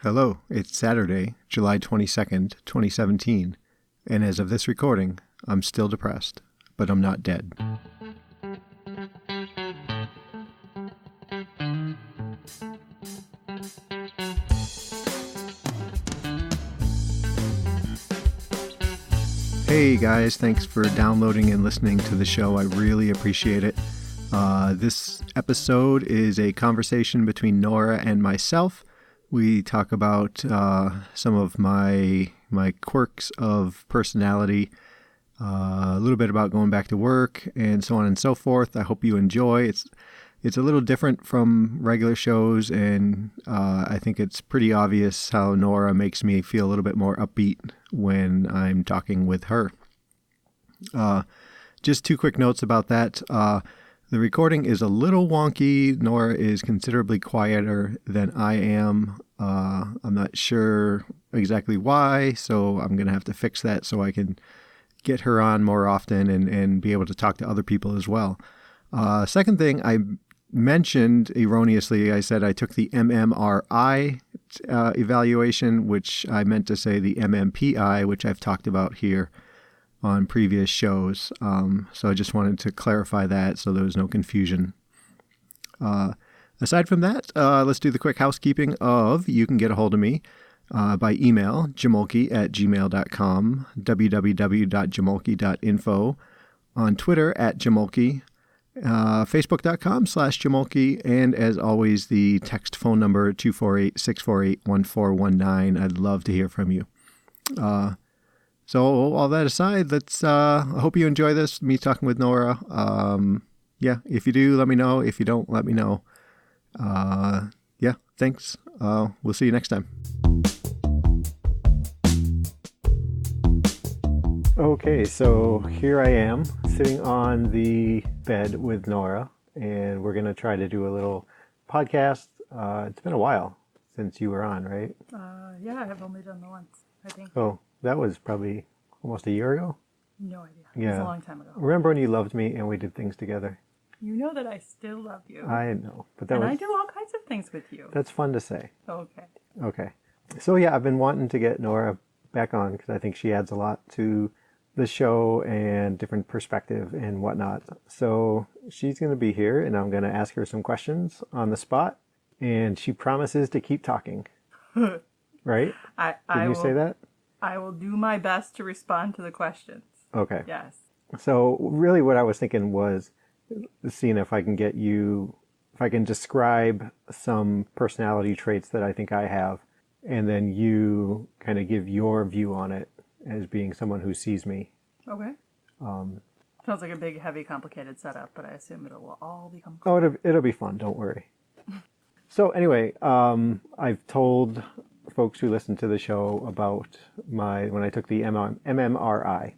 Hello, it's Saturday, July 22nd, 2017, and as of this recording, I'm still depressed, but I'm not dead. Hey guys, thanks for downloading and listening to the show. I really appreciate it. This episode is a conversation between Nora and myself. We talk about some of my quirks of personality, a little bit about going back to work, and so on and so forth. I hope you enjoy. It's a little different from regular shows, and I think it's pretty obvious how Nora makes me feel a little bit more upbeat when I'm talking with her. Just two quick notes about that. The recording is a little wonky. Nora is considerably quieter than I am. I'm not sure exactly why, so I'm going to have to fix that so I can get her on more often and be able to talk to other people as well. Second thing, I mentioned erroneously, I said I took the MMRI evaluation, which I meant to say the MMPI, which I've talked about here on previous shows. So I just wanted to clarify that so there was no confusion. Aside from that, let's do the quick housekeeping of you can get a hold of me by email, jamoalki@gmail.com, www.jamoalki.info, on Twitter @jamoalki, facebook.com/jamoalki, and as always, the text phone number 248-648-1419. I'd love to hear from you. So all that aside, I hope you enjoy this, me talking with Nora. If you do, let me know. If you don't, let me know. Thanks. We'll see you next time. Okay, so here I am sitting on the bed with Nora, and we're going to try to do a little podcast. It's been a while since you were on, right? Yeah, I have only done the once, I think. Oh, that was probably almost a year ago? No idea. Yeah. It was a long time ago. Remember when you loved me and we did things together? You know that I still love you. I know, but I do all kinds of things with you. That's fun to say. Okay. So yeah, I've been wanting to get Nora back on because I think she adds a lot to the show and different perspective and whatnot. So she's going to be here, and I'm going to ask her some questions on the spot, and she promises to keep talking. Right? Did you say that? I will do my best to respond to the questions. Okay. Yes. So really what I was thinking was seeing if I can describe some personality traits that I think I have, and then you kind of give your view on it as being someone who sees me. Okay. Sounds like a big, heavy, complicated setup, but I assume it will all become cool. Oh, it'll be fun. Don't worry. So anyway, I've told folks who listen to the show about when I took the MMRI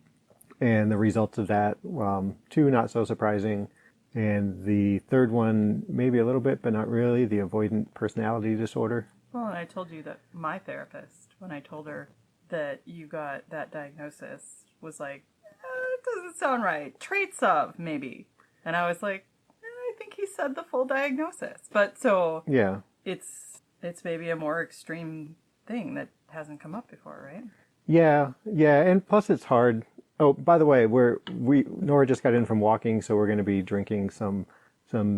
and the results of that. Two, not so surprising. And the third one, maybe a little bit, but not really, the avoidant personality disorder. Well, and I told you that my therapist, when I told her that you got that diagnosis, was like, it doesn't sound right. Traits of, maybe. And I was like, I think he said the full diagnosis. But so yeah, it's maybe a more extreme thing that hasn't come up before, right? Yeah, and plus it's hard. Oh, by the way, Nora just got in from walking, so we're going to be drinking some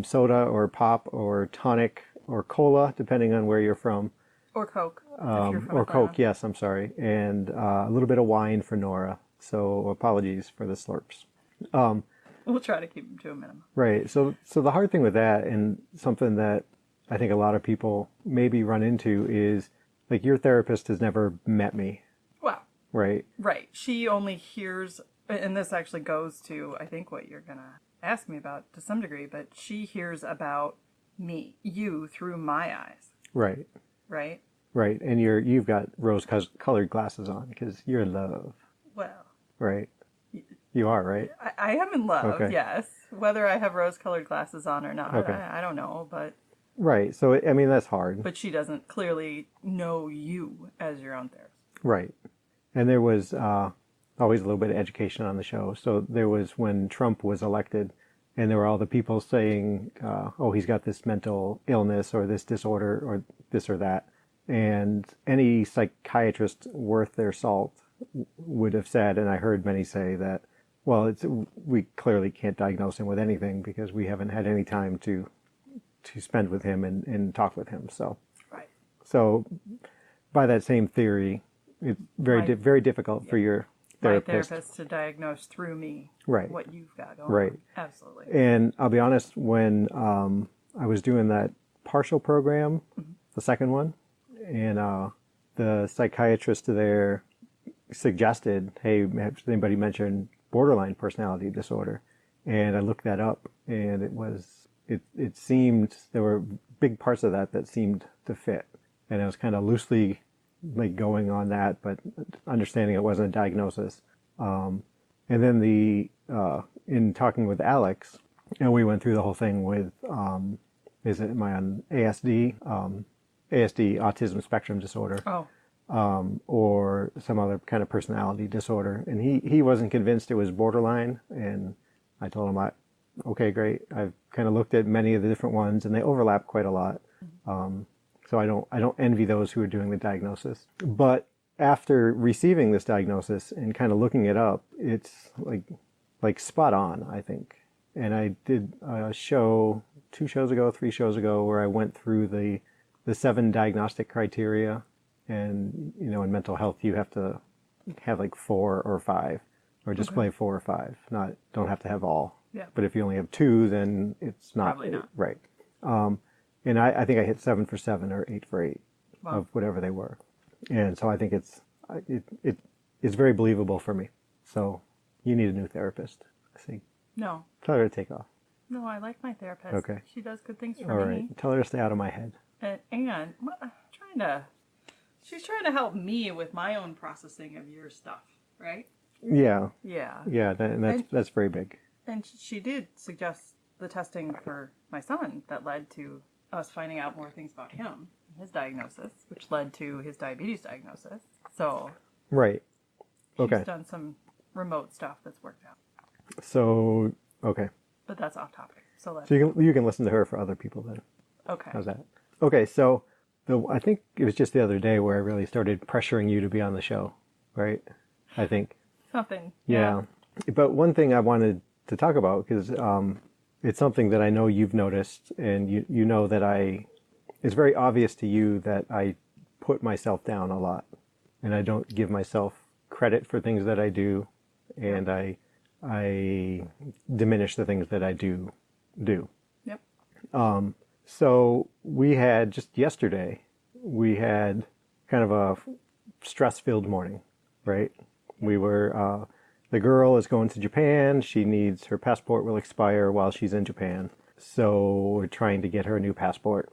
soda or pop or tonic or cola, depending on where you're from. Or Coke. Or Coke, yes, I'm sorry. And a little bit of wine for Nora. So apologies for the slurps. We'll try to keep them to a minimum. Right. So the hard thing with that, and something that I think a lot of people maybe run into, is like your therapist has never met me. Wow. Right. Right. She only hears, and this actually goes to, I think, what you're going to ask me about to some degree, but she hears about you through my eyes. Right. Right? Right. And you've got rose-colored glasses on because you're in love. Well. Right. You are, right? I am in love, okay. Yes. Whether I have rose-colored glasses on or not, okay. I don't know, but... Right. So, I mean, that's hard. But she doesn't clearly know you as your own therapist. Right. And there was always a little bit of education on the show. So there was when Trump was elected, and there were all the people saying, he's got this mental illness or this disorder or this or that. And any psychiatrist worth their salt would have said, and I heard many say that, well, we clearly can't diagnose him with anything because we haven't had any time to spend with him and talk with him. So, Right. so by that same theory, it's very difficult for your therapist. My therapist to diagnose through me Right. what you've got going Right. on. Absolutely. And I'll be honest, when I was doing that partial program, the second one, and the psychiatrist there suggested, hey, has anybody mentioned borderline personality disorder? And I looked that up, and it seemed there were big parts of that seemed to fit. And I was kind of loosely like going on that, but understanding it wasn't a diagnosis. And then in talking with Alex, and we went through the whole thing with, am I on ASD? ASD, autism spectrum disorder. Oh. Or some other kind of personality disorder. And he wasn't convinced it was borderline. And I told him, okay, great. I've kind of looked at many of the different ones, and they overlap quite a lot. So I don't envy those who are doing the diagnosis. But after receiving this diagnosis and kind of looking it up, it's like spot on, I think. And I did a show 3 shows ago, where I went through the 7 diagnostic criteria. And, in mental health, you have to have like 4 or 5, or display 4 or 5. Don't have to have all. Yeah. But if you only have 2, then it's not. Probably not. Right. And I think I hit 7 for 7 or 8 for 8 Wow. of whatever they were. And so I think it's very believable for me. So you need a new therapist. See, No. tell her to take off. No, I like my therapist. Okay. She does good things for All me. right. Tell her to stay out of my head. And she's trying to help me with my own processing of your stuff, right? Yeah. Yeah. Yeah. That's very big. And she did suggest the testing for my son that led to us finding out more things about him, his diagnosis, which led to his diabetes diagnosis. So Right. Okay. she's done some remote stuff that's worked out. So, okay. But that's off topic. So let's... So you can listen to her for other people then. Okay. How's that? Okay, so I think it was just the other day where I really started pressuring you to be on the show, right? I think. Something. Yeah. But one thing I wanted to talk about, because it's something that I know you've noticed, and you know that it's very obvious to you that I put myself down a lot, and I don't give myself credit for things that I do, and I diminish the things that I do. Yep. So we had, just yesterday, we had kind of a stress-filled morning, right? We were, the girl is going to Japan. Her passport will expire while she's in Japan. So we're trying to get her a new passport.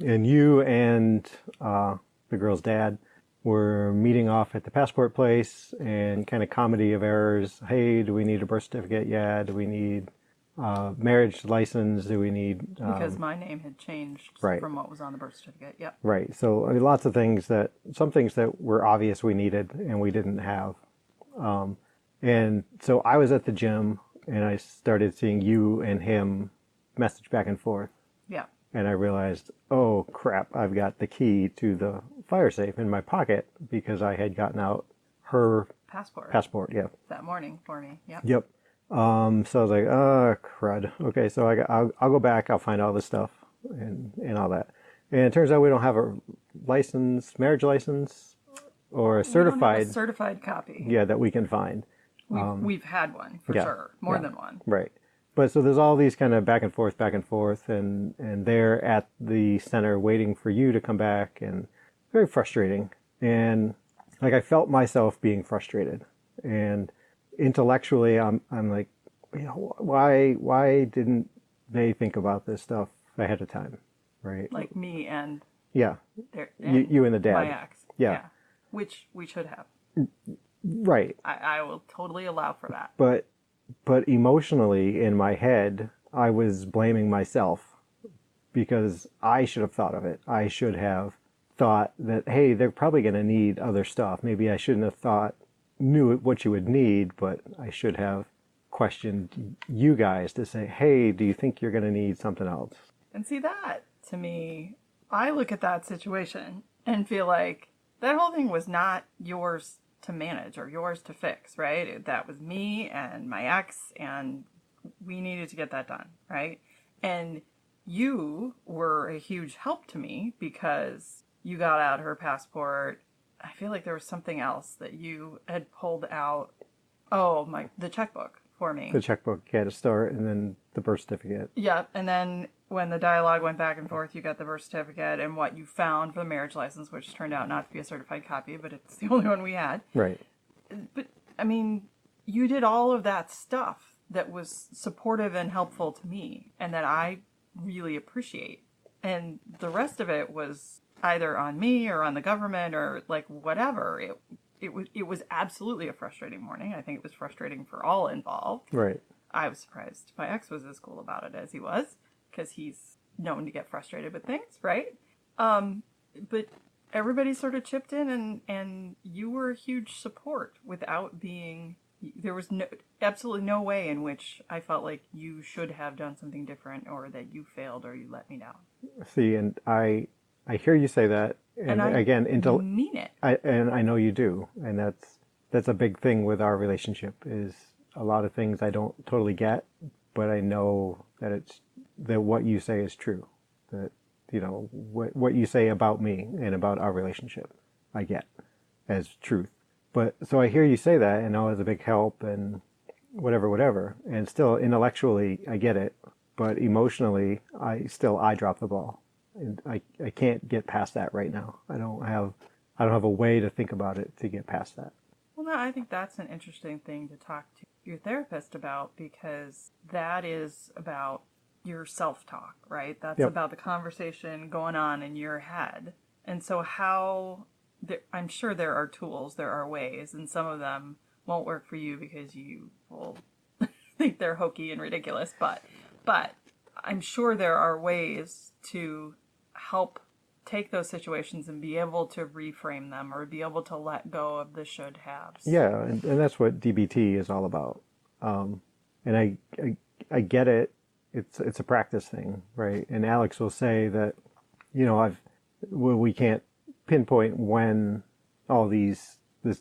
And you and the girl's dad were meeting off at the passport place, and kind of comedy of errors. Hey, do we need a birth certificate? Yeah. Do we need marriage license? Do we need... Because my name had changed right. from what was on the birth certificate. Yep. Right. So I mean, some things that were obvious we needed and we didn't have. And so I was at the gym, and I started seeing you and him message back and forth. Yeah. And I realized, oh crap, I've got the key to the fire safe in my pocket because I had gotten out her passport. Yeah. That morning for me. Yep. Yep. So I was like, oh, crud. Okay, so I'll go back. I'll find all this stuff and all that. And it turns out we don't have a marriage license, or a certified. We don't have a certified copy. Yeah, that we can find. We've had one for sure, more than one. Right. But so there's all these kind of back and forth, and they're at the center waiting for you to come back, and very frustrating. And like I felt myself being frustrated, and intellectually I'm like, why didn't they think about this stuff ahead of time, right? Like me and you and the dad. My ex. Yeah. Which we should have. Right. I will totally allow for that. But emotionally in my head, I was blaming myself because I should have thought of it. I should have thought that, hey, they're probably going to need other stuff. Maybe I shouldn't have knew what you would need, but I should have questioned you guys to say, hey, do you think you're going to need something else? And see, that, to me, I look at that situation and feel like that whole thing was not yours to manage or yours to fix, right? That was me and my ex, and we needed to get that done, right? And you were a huge help to me because you got out her passport. I feel like there was something else that you had pulled out. Oh, the checkbook for me. The checkbook had to start, and then the birth certificate. Yep. And then when the dialogue went back and forth, you got the birth certificate and what you found for the marriage license, which turned out not to be a certified copy, but it's the only one we had. Right. But, I mean, you did all of that stuff that was supportive and helpful to me and that I really appreciate. And the rest of it was either on me or on the government or like whatever. It was absolutely a frustrating morning. I think it was frustrating for all involved. Right. I was surprised my ex was as cool about it as he was, because he's known to get frustrated with things, right? But everybody sort of chipped in, and you were a huge support without being. There was absolutely no way in which I felt like you should have done something different, or that you failed, or you let me down. See, and I hear you say that, and I again, mean it. and I know you do, and that's a big thing with our relationship. Is a lot of things I don't totally get, but I know that what you say is true. That what you say about me and about our relationship, I get as truth. But so I hear you say that, and it's a big help, and whatever, and still intellectually I get it, but emotionally I drop the ball, and I can't get past that right now. I don't have a way to think about it to get past that. Well, no, I think that's an interesting thing to talk to your therapist about, because that is about your self-talk, right? That's about the conversation going on in your head. And so I'm sure there are tools, there are ways, and some of them won't work for you because you will think they're hokey and ridiculous, but I'm sure there are ways to help take those situations and be able to reframe them or be able to let go of the should haves. Yeah, and that's what DBT is all about. And I get it. It's a practice thing, right? And Alex will say that, we can't pinpoint when all this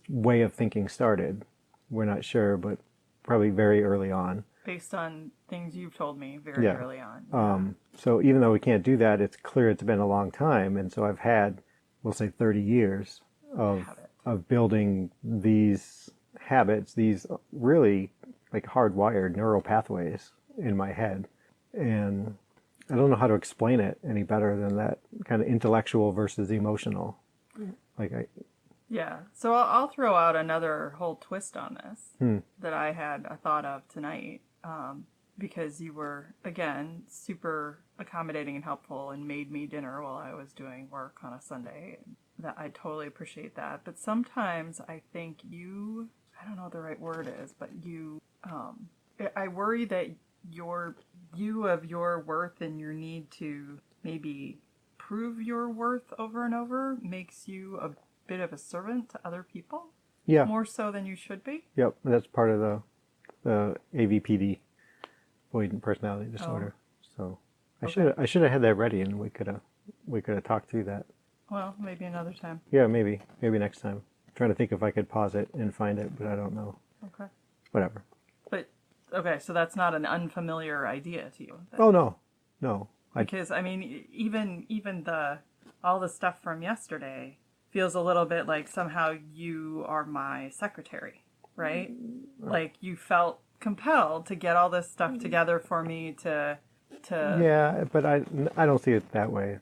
way of thinking started. We're not sure, but probably very early on. Based on things you've told me very early on. Yeah. So even though we can't do that, it's clear it's been a long time. And so I've had, we'll say 30 years of building these habits, these really like hardwired neural pathways in my head. And I don't know how to explain it any better than that kind of intellectual versus emotional. Yeah. So I'll throw out another whole twist on this that I had a thought of tonight, because you were, again, super accommodating and helpful and made me dinner while I was doing work on a Sunday. And that I totally appreciate that. But sometimes I think I don't know what the right word is, but I worry that your view of your worth and your need to maybe prove your worth over and over makes you a bit of a servant to other people. Yeah. More so than you should be. Yep. That's part of the AVPD, avoidant personality disorder. So I should have had that ready, and we could have talked through that. Well, maybe another time. Yeah, maybe next time. I'm trying to think if I could pause it and find it, but I don't know. Okay. Whatever. But okay, so that's not an unfamiliar idea to you. Oh no. Because I mean, even all the stuff from yesterday feels a little bit like somehow you are my secretary, right? Like you felt compelled to get all this stuff together for me to. Yeah, but I don't see it that way.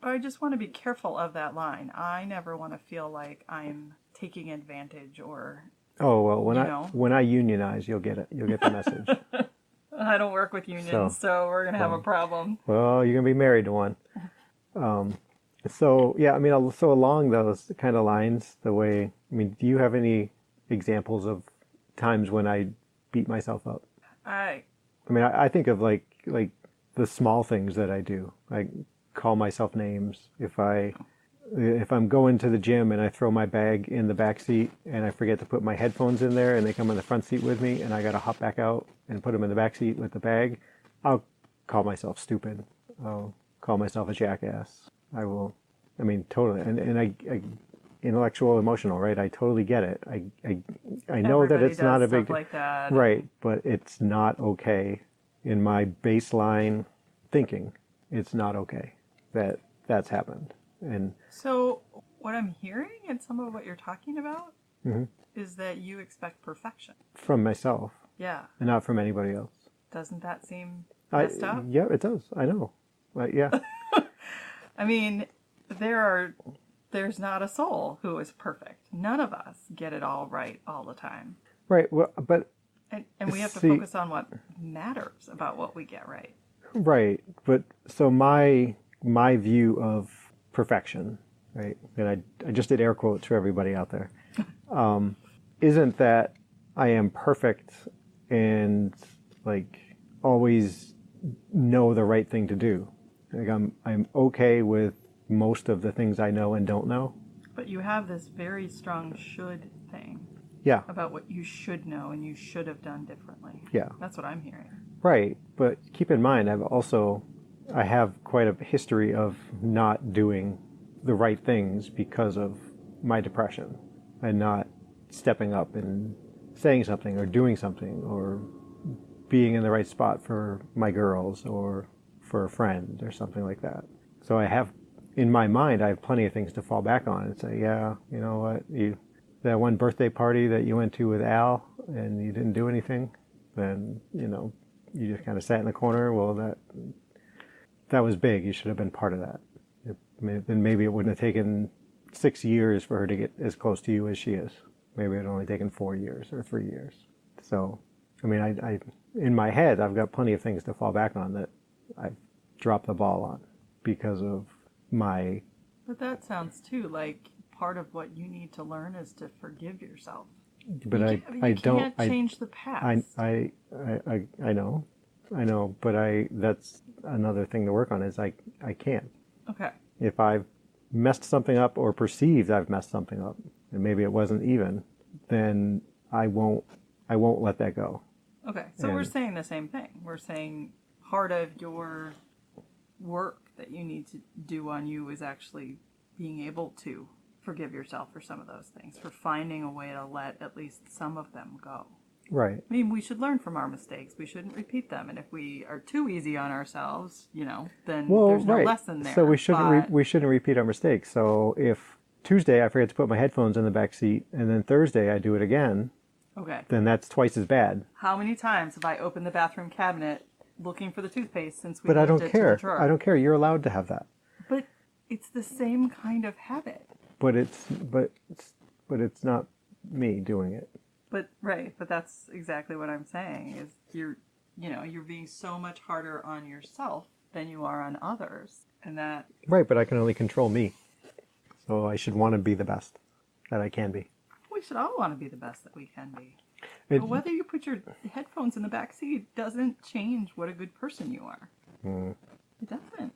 I just want to be careful of that line. I never want to feel like I'm taking advantage or. Oh well, when I unionize, you'll get it. You'll get the message. I don't work with unions, so we're gonna have a problem. Well, you're gonna be married to one. So yeah, I mean, so along those kind of lines, do you have any examples of times when I beat myself up? I think of like the small things that I do, like call myself names. If I'm going to the gym and I throw my bag in the back seat and I forget to put my headphones in there and they come in the front seat with me and I got to hop back out and put them in the back seat with the bag, I'll call myself stupid. I'll call myself a jackass. I will I mean, totally. And I intellectual, emotional, right? I totally get it. I know that Everybody it's not does a stuff big, like that. right, but it's not okay in my baseline thinking. It's not okay that that's happened. And So, what I'm hearing and some of what you're talking about mhm, is that you expect perfection. from myself Yeah. and not from anybody else. Doesn't that seem I messed up? Yeah, it does. I know. Yeah. I mean, there's not a soul who is perfect. None of us get it all right all the time. Right. Well, but And we have to see, focus on what matters about what we get right. right. But so my view of perfection, right? And I just did air quotes for everybody out there. Isn't that I am perfect and like always know the right thing to do. Like I'm okay with most of the things I know and don't know. But you have this very strong should thing Yeah. about what you should know and you should have done differently. Yeah. That's what I'm hearing. Right. But keep in mind I have quite a history of not doing the right things because of my depression and not stepping up and saying something or doing something or being in the right spot for my girls or for a friend or something like that. So in my mind, I have plenty of things to fall back on and say, yeah, you know what, that one birthday party that you went to with Al and you didn't do anything, then, you just kind of sat in the corner. Well, that was big. You should have been part of that. Then maybe it wouldn't have taken 6 years for her to get as close to you as she is. Maybe it had only taken 4 years or 3 years. So, I mean, I in my head, I've got plenty of things to fall back on that I've dropped the ball on because of my. But that sounds too like part of what you need to learn is to forgive yourself. But You can't change the past. I know, but that's another thing to work on is I can't. Okay. If I've messed something up or perceived I've messed something up, and maybe it wasn't even, then I won't let that go. Okay. So we're saying the same thing. We're saying part of your work that you need to do on you is actually being able to forgive yourself for some of those things, for finding a way to let at least some of them go. Right. I mean, we should learn from our mistakes. We shouldn't repeat them. And if we are too easy on ourselves, then there's no lesson there. So we shouldn't repeat our mistakes. So if Tuesday I forget to put my headphones in the back seat, and then Thursday I do it again, okay, then that's twice as bad. How many times have I opened the bathroom cabinet looking for the toothpaste since we moved it to the drawer? I don't care. You're allowed to have that. But it's the same kind of habit. But it's not me doing it. But that's exactly what I'm saying is you're being so much harder on yourself than you are on others, and that right. But I can only control me, so I should want to be the best that I can be. We should all want to be the best that we can be. But whether you put your headphones in the back seat doesn't change what a good person you are. It doesn't.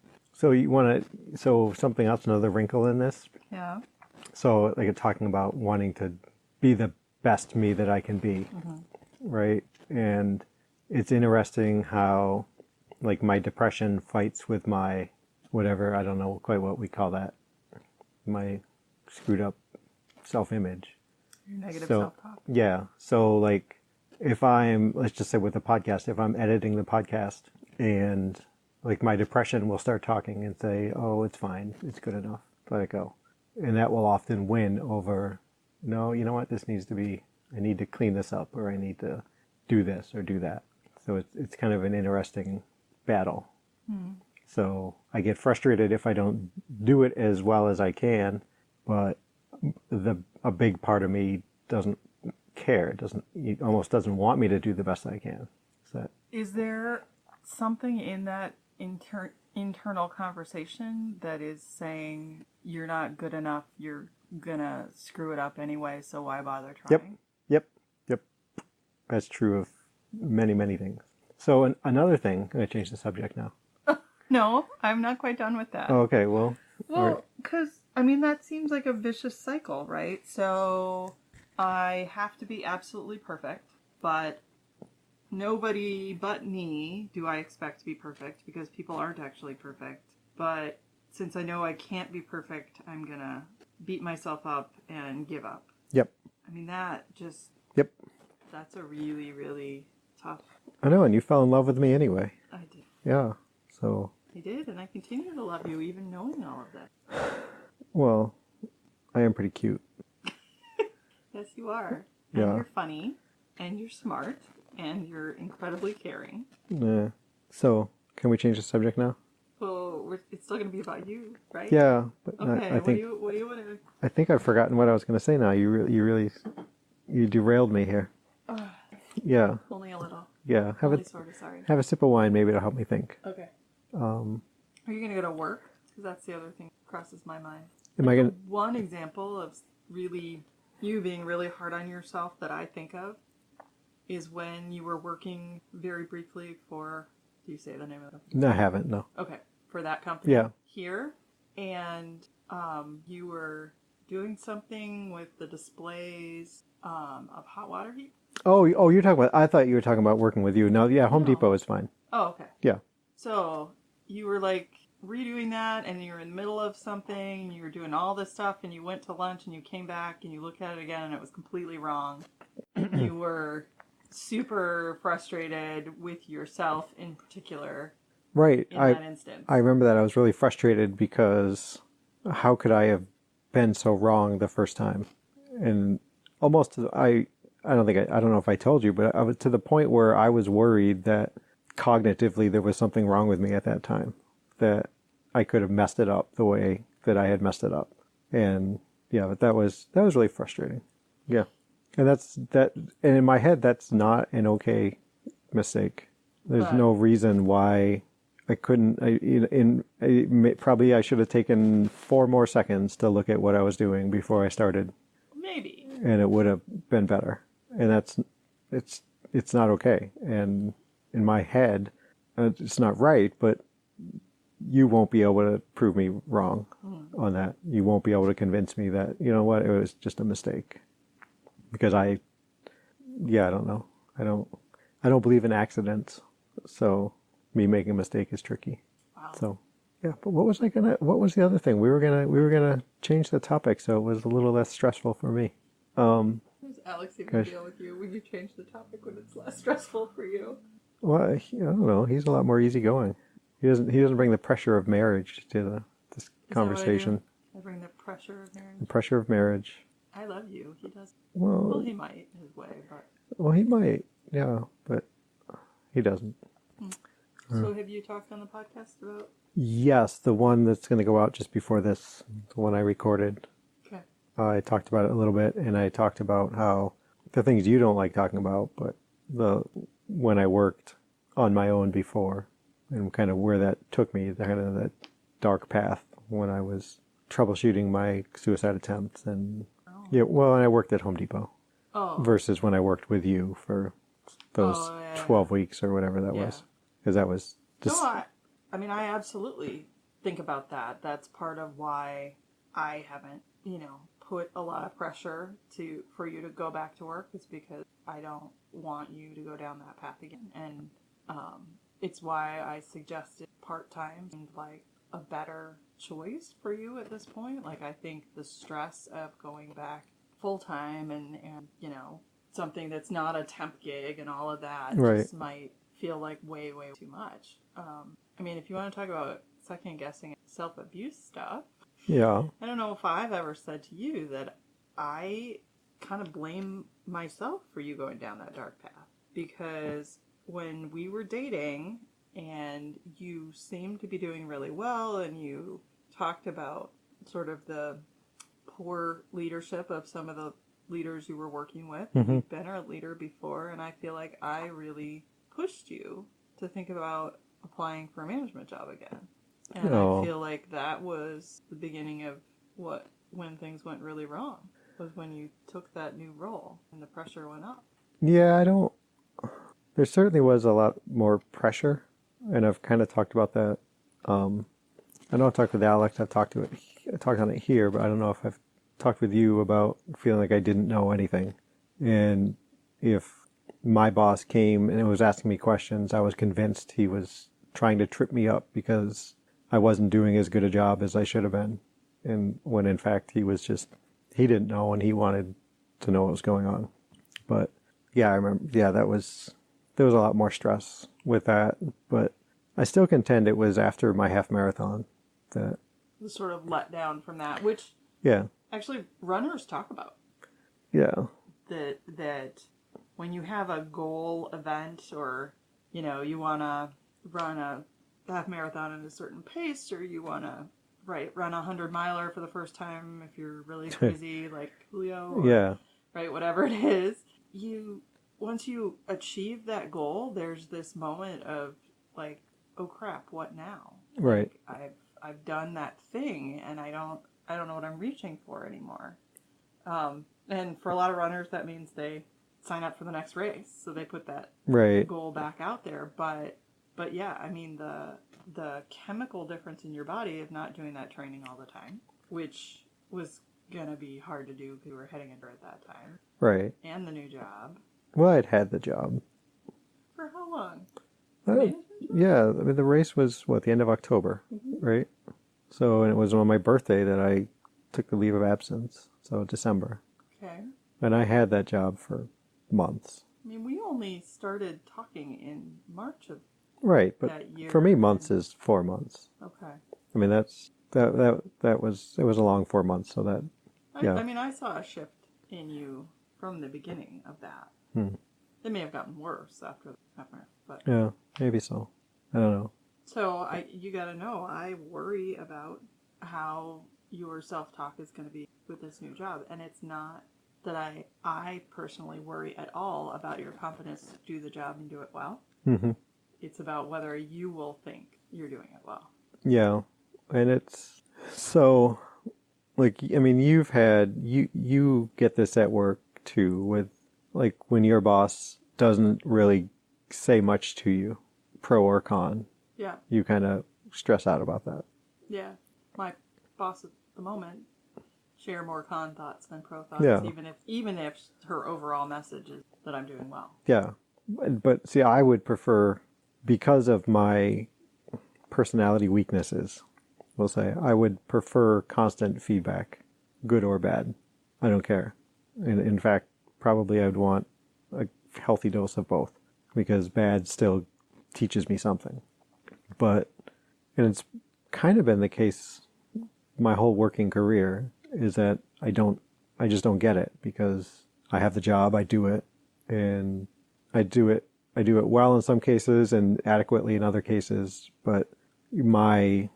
So something else, another wrinkle in this. Yeah. So like talking about wanting to be the best me that I can be, right? And it's interesting how like my depression fights with my whatever, I don't know quite what we call that, my screwed up self-image. Your negative self-talk. Yeah. So like let's just say with the podcast, if I'm editing the podcast and like my depression will start talking and say, oh, it's fine. It's good enough. Let it go. And that will often win over, no, you know what? I need to clean this up, or I need to do this or do that. So it's kind of an interesting battle. So I get frustrated if I don't do it as well as I can, but a big part of me doesn't care. It almost doesn't want me to do the best I can. Is there something in that internal conversation that is saying you're not good enough, you're gonna screw it up anyway, so why bother trying? Yep. That's true of many, many things. So another thing, I'm going to change the subject now. No, I'm not quite done with that. Oh, okay, well, because, I mean, that seems like a vicious cycle, right? So I have to be absolutely perfect, but nobody but me do I expect to be perfect, because people aren't actually perfect. But since I know I can't be perfect, I'm going to beat myself up and give up. Yep. I mean, that just... Yep. That's a really, really tough... I know, and you fell in love with me anyway. I did. Yeah, so... I did, and I continue to love you, even knowing all of that. Well, I am pretty cute. Yes, you are. Yeah. And you're funny, and you're smart, and you're incredibly caring. Yeah. So, can we change the subject now? Well, it's still going to be about you, right? Yeah, but Okay, I think what do you want to... I think I've forgotten what I was going to say now. You really derailed me here. Yeah. Only a little. Yeah. Only sort of, sorry. Have a sip of wine, maybe it'll help me think. Okay. Are you going to go to work? Because that's the other thing that crosses my mind. Am I going to... One example of really you being really hard on yourself that I think of is when you were working very briefly for... Do you say the name of it? No, I haven't, no. Okay. For that company. Yeah. Here. And you were doing something with the displays of hot water heat. Oh, you're talking about... I thought you were talking about working with you. No, yeah, Home No. Depot is fine. Oh, okay. Yeah. So you were like redoing that, and you were in the middle of something, and you were doing all this stuff, and you went to lunch, and you came back, and you looked at it again, and it was completely wrong. You were super frustrated with yourself in particular. Right. In that instance. I remember that. I was really frustrated because how could I have been so wrong the first time? And almost, I don't know if I told you, but I was to the point where I was worried that cognitively there was something wrong with me at that time, that I could have messed it up the way that I had messed it up. And yeah, but that was really frustrating. Yeah. And and in my head, that's not an okay mistake. There's no reason why I couldn't, probably I should have taken 4 more seconds to look at what I was doing before I started. Maybe. And it would have been better. And it's not okay. And in my head, it's not right, but you won't be able to prove me wrong on that. You won't be able to convince me that, you know what, it was just a mistake. Because I don't know. I don't believe in accidents. So me making a mistake is tricky. Wow. So yeah, but what was the other thing? We were gonna change the topic so it was a little less stressful for me. How does Alex even deal with you when you change the topic when it's less stressful for you? Well, I don't know. He's a lot more easygoing. He doesn't bring the pressure of marriage to this conversation. I bring the pressure of marriage. The pressure of marriage. I love you. He does. Well, he might his way, but. Well, he might. Yeah, but he doesn't. So have you talked on the podcast about? Yes, the one that's going to go out just before this, the one I recorded. Okay. I talked about it a little bit, and I talked about how the things you don't like talking about, but when I worked on my own before, and kind of where that took me, kind of that dark path when I was troubleshooting my suicide attempts, and and I worked at Home Depot versus when I worked with you for those 12 weeks or whatever that was, because that was just. No, I absolutely think about that. That's part of why I haven't, put a lot of pressure for you to go back to work. Is because I don't want you to go down that path again, and it's why I suggested part-time and like a better choice for you at this point. Like, I think the stress of going back full-time and something that's not a temp gig and all of that just might feel like way, way too much. If you want to talk about second-guessing self-abuse stuff, yeah, I don't know if I've ever said to you that I kind of blame myself for you going down that dark path, because when we were dating and you seemed to be doing really well and you talked about sort of the poor leadership of some of the leaders you were working with. You've been a leader before, and I feel like I really pushed you to think about applying for a management job again. And I feel like that was the beginning of when things went really wrong, was when you took that new role and the pressure went up. Yeah, there certainly was a lot more pressure, and I've kind of talked about that. I know I've talked with Alex, I talked on it here, but I don't know if I've talked with you about feeling like I didn't know anything. And if my boss came and was asking me questions, I was convinced he was trying to trip me up because I wasn't doing as good a job as I should have been. And when in fact he didn't know and he wanted to know what was going on. But yeah, I remember, yeah, there was a lot more stress with that. But I still contend it was after my half marathon that, The sort of let down from that, which yeah, actually runners talk about. yeah, That when you have a goal event, or you want to run a half marathon at a certain pace, or you want to run a 100-miler for the first time if you're really crazy like Julio, or, yeah, whatever it is, once you achieve that goal, there's this moment of like, oh crap, what now? right, Like, I've done that thing, and I don't know what I'm reaching for anymore. And for a lot of runners, that means they sign up for the next race, so they put that right, goal back out there. But yeah, I mean the chemical difference in your body of not doing that training all the time, which was gonna be hard to do because we were heading into it at that time, right. and the new job. Well, I'd had the job. For how long? Uh, yeah, I mean, the race was, what, the end of October, right? So, and it was on my birthday that I took the leave of absence, so December. Okay. And I had that job for months. I mean, we only started talking in March of Right, but that year. for me, months is 4 months. Okay. I mean, that was, it was a long 4 months, so that, yeah. I mean, I saw a shift in you from the beginning of that. It may have gotten worse after, but Yeah, maybe so. I don't know. so you got to know, I worry about how your self-talk is going to be with this new job, and it's not that I personally worry at all about your confidence to do the job and do it well. Mm-hmm. It's about whether you will think you're doing it well. Yeah, and it's so, like, I mean, you get this at work too, with like when your boss doesn't really say much to you, pro or con, Yeah, you kind of stress out about that. yeah. My boss at the moment share more con thoughts than pro thoughts, Yeah. even if her overall message is that I'm doing well. Yeah, but see, I would prefer, because of my personality weaknesses, we'll say, I would prefer constant feedback, good or bad. I don't care. In fact, probably I'd want a healthy dose of both, because bad still teaches me something. But, and it's kind of been the case my whole working career, is that I just don't get it, because I have the job, I do it, and I do it well in some cases and adequately in other cases, but my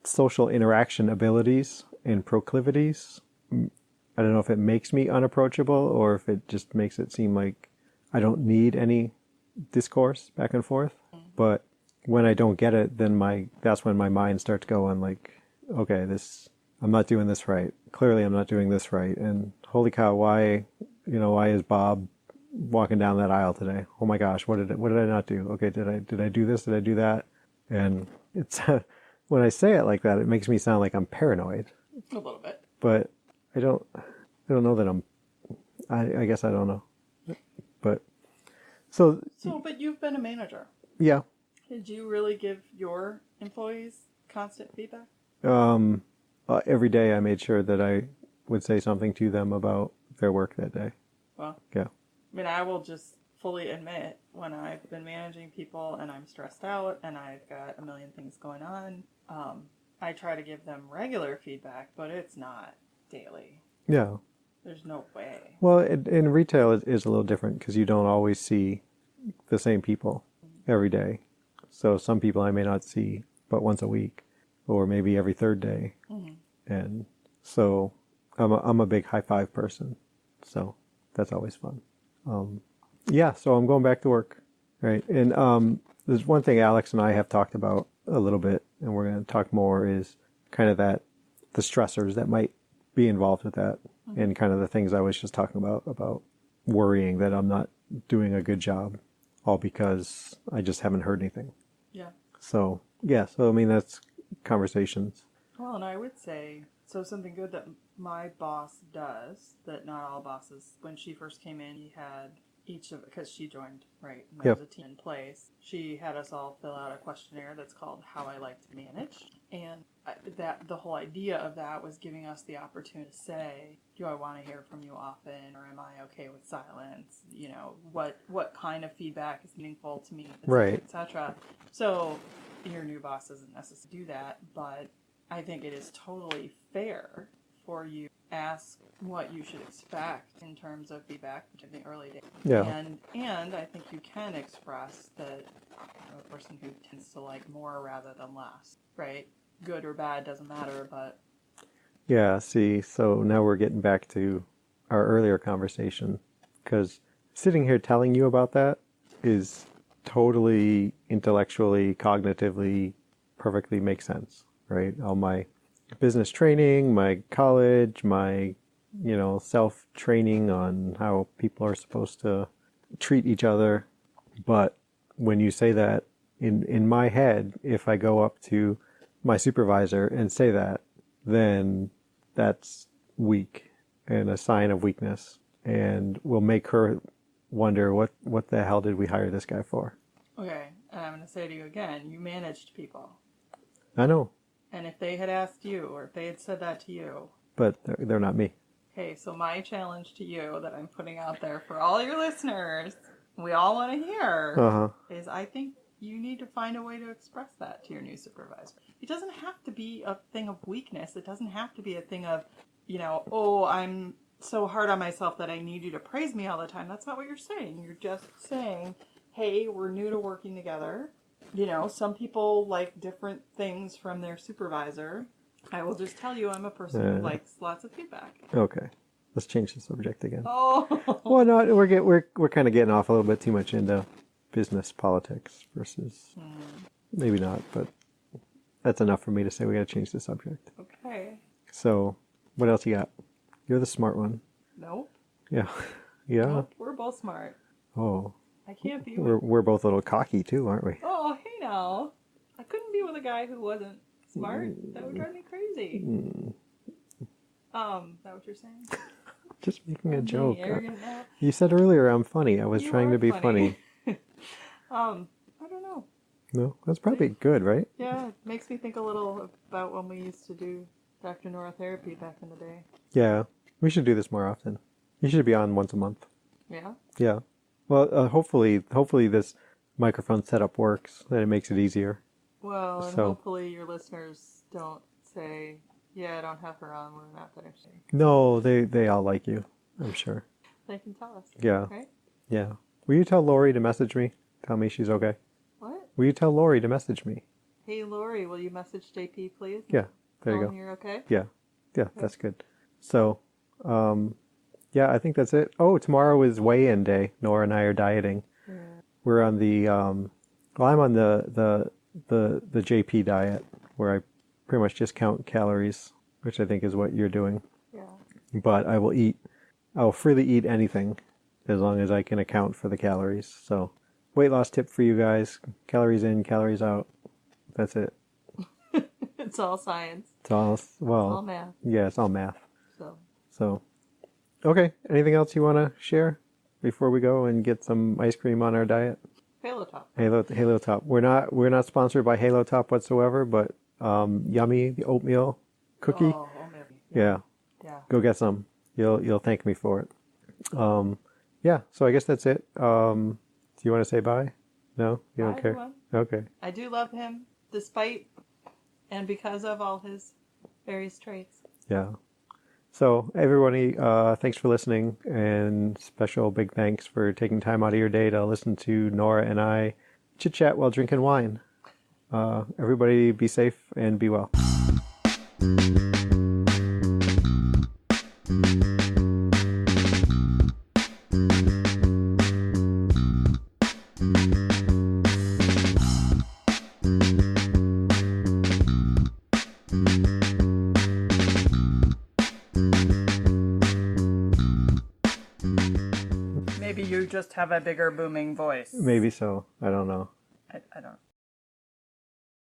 social interaction abilities and proclivities, I don't know if it makes me unapproachable or if it just makes it seem like I don't need any discourse back and forth. But when I don't get it, then that's when my mind starts going like, okay, I'm not doing this right. Clearly I'm not doing this right. And holy cow, why is Bob walking down that aisle today? Oh my gosh, what did I not do? Okay, did I do this? Did I do that? And it's when I say it like that, it makes me sound like I'm paranoid. A little bit. But I don't know that I guess I don't know. But But you've been a manager. yeah. Did you really give your employees constant feedback? Every day I made sure that I would say something to them about their work that day. Well, Yeah. I mean, I will just fully admit, when I've been managing people and I'm stressed out and I've got a million things going on, I try to give them regular feedback, but it's not daily. Yeah. There's no way. Well, in retail it is a little different because you don't always see the same people every day. So some people I may not see but once a week, or maybe every third day. Mm-hmm. And so I'm a big high five person. So that's always fun. Yeah, so I'm going back to work, right? And there's one thing Alex and I have talked about a little bit, and we're going to talk more, is kind of the stressors that might be involved with that, and kind of the things I was just talking about worrying that I'm not doing a good job, all because I just haven't heard anything. Yeah. So, yeah, so I mean, that's conversations. Well, and I would say, so something good that my boss does, that not all bosses, when she first came in, he had each of, because she joined, right, and Yep. there was a team in place, she had us all fill out a questionnaire that's called How I Like to Manage. And that the whole idea of that was giving us the opportunity to say, do I want to hear from you often, or am I okay with silence? You know, what kind of feedback is meaningful to me, Right. et cetera. So your new boss doesn't necessarily do that, but I think it is totally fair for you to ask what you should expect in terms of feedback in the early days. Yeah. And I think you can express that you're a person who tends to like more rather than less, right? Good or bad doesn't matter, but Yeah, see, so now we're getting back to our earlier conversation, because sitting here telling you about that is totally intellectually, cognitively, perfectly makes sense, right? All my business training, my college, my, self-training on how people are supposed to treat each other. But when you say that, in my head, if I go up to my supervisor and say that, then that's weak and a sign of weakness, and will make her wonder what the hell did we hire this guy for? okay. And I'm going to say to you again, you managed people. I know, And if they had asked you, or if they had said that to you, but they're not me. okay, so my challenge to you that I'm putting out there for all your listeners, we all want to hear, is I think you need to find a way to express that to your new supervisor. It doesn't have to be a thing of weakness. It doesn't have to be a thing of, oh, I'm so hard on myself that I need you to praise me all the time. That's not what you're saying. You're just saying, hey, we're new to working together. Some people like different things from their supervisor. I will just tell you I'm a person who likes lots of feedback. Okay, let's change the subject again. Oh. Well, no, we're kind of getting off a little bit too much into business politics versus maybe not, but that's enough for me to say we got to change the subject. Okay. So, what else you got? You're the smart one. Nope. Yeah, yeah. Nope. We're both smart. Oh, I can't be we're both a little cocky too, aren't we? Oh, hey now. I couldn't be with a guy who wasn't smart. That would drive me crazy. Is that what you're saying? Just making a joke. Arrogant now? You said earlier I'm funny. I was You trying are to be funny. I don't know. No, that's probably good, right? Yeah, it makes me think a little about when we used to do Dr. Nora therapy back in the day. Yeah, we should do this more often. You should be on once a month. Yeah? Yeah. Well, hopefully this microphone setup works, and it makes it easier. Well, and hopefully your listeners don't say, yeah, I don't have her on, we're not that interesting. No, they all like you, I'm sure. They can tell us. Yeah. Right? Yeah. Will you tell Lori to message me? Tell me she's okay. What? Will you tell Lori to message me? Hey, Lori, will you message JP, please? Yeah. There you Tell go. him you're okay? Yeah. Yeah, that's good. So, yeah, I think that's it. Oh, tomorrow is weigh-in day. Nora and I are dieting. Yeah. We're on the, I'm on the JP diet, where I pretty much just count calories, which I think is what you're doing. Yeah. But I will freely eat anything as long as I can account for the calories. So, weight loss tip for you guys: calories in, calories out. That's it. It's all science. It's all, well, It's all math. Yeah, it's all math. So, okay. Anything else you want to share before we go and get some ice cream on our diet? Halo Top. Halo Top. We're not sponsored by Halo Top whatsoever, but yummy, the oatmeal cookie. Oh, oatmeal. Yeah. Yeah. Go get some. You'll thank me for it. Yeah. So I guess that's it. Do you want to say bye? No, you don't Bye, care. everyone. Okay. I do love him, despite and because of all his various traits. Yeah. So everybody, thanks for listening, and special big thanks for taking time out of your day to listen to Nora and I chit chat while drinking wine. Everybody be safe and be well. Maybe you just have a bigger booming voice. Maybe so. I don't know. I don't.